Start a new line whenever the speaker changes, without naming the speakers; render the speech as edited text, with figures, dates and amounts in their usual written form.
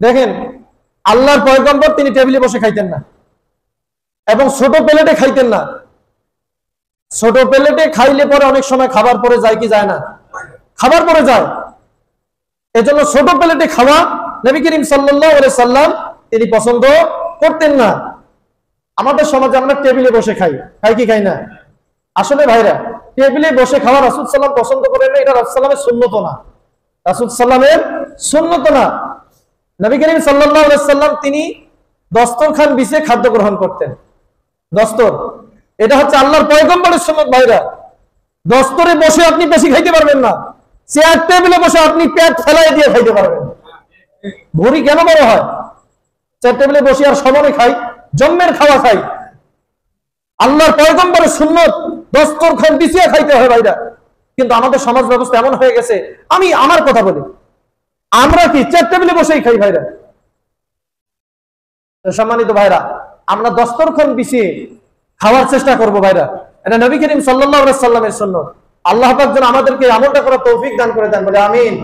দেখেন, আল্লাহর পয়গম্বর তিনি টেবিলে বসে খাইতেন না, এবং ছোট প্লেটে খাইতেন না। ছোট প্লেটে খাইলে পরে অনেক সময় খাবার পরে যায় কি যায় না? খাবার পরে যায়। এজন্য ছোট প্লেটে খাওয়া নবী করিম সাল্লাল্লাহু আলাইহি সাল্লাম তিনি পছন্দ করতেন না। আমাদের সমাজে আমরা টেবিলে বসে খাই, খাই কি খাই না? আসলে ভাইরা, টেবিলে বসে খাওয়া রাসূল সাল্লাল্লাহু পছন্দ করেন না, এটা রাসূল সাল্লাল্লাহু সুন্নত না, রাসূল সাল্লাল্লাহু সুন্নত না। নবী করিম সাল্লাল্লাহু আলাইহি সাল্লাম তিনি দস্তরখান বিছিয়ে খাদ্য গ্রহণ করতেন। দস্তর, এটা হচ্ছে আল্লাহর পয়গম্বরের সুন্নাত ভাইরা। দস্তরে বসে আপনি বেশি খাইতে পারবেন না, চেয়ার টেবিলে বসে আপনি পেট ফেলাই দিয়ে খাইতে পারবেন। ভুঁড়ি কেন বড় হয়? চেয়ার টেবিলে বসে আর সমানে খাই, জন্মের খাওয়া খাই। আল্লাহর পয়গম্বরের সুন্নত দস্তরখান বিছিয়ে খাইতে হয় ভাইরা। কিন্তু আমাদের সমাজ ব্যবস্থা এমন হয়ে গেছে, আমি আমার কথা বলি, আমরা কি চেয়ার টেবিলে বসেই খাই ভাইরা? সম্মানিত ভাইরা, আমরা দস্তরখান বিছিয়ে খাওয়ার চেষ্টা করব ভাইরা। এটা নবী করিম সাল্লাল্লাহু আলাইহি সাল্লামের সুন্নাত। আল্লাহ পাক যেন আমাদেরকে আমলটা করার তৌফিক দান করে দেন, বলে আমিন।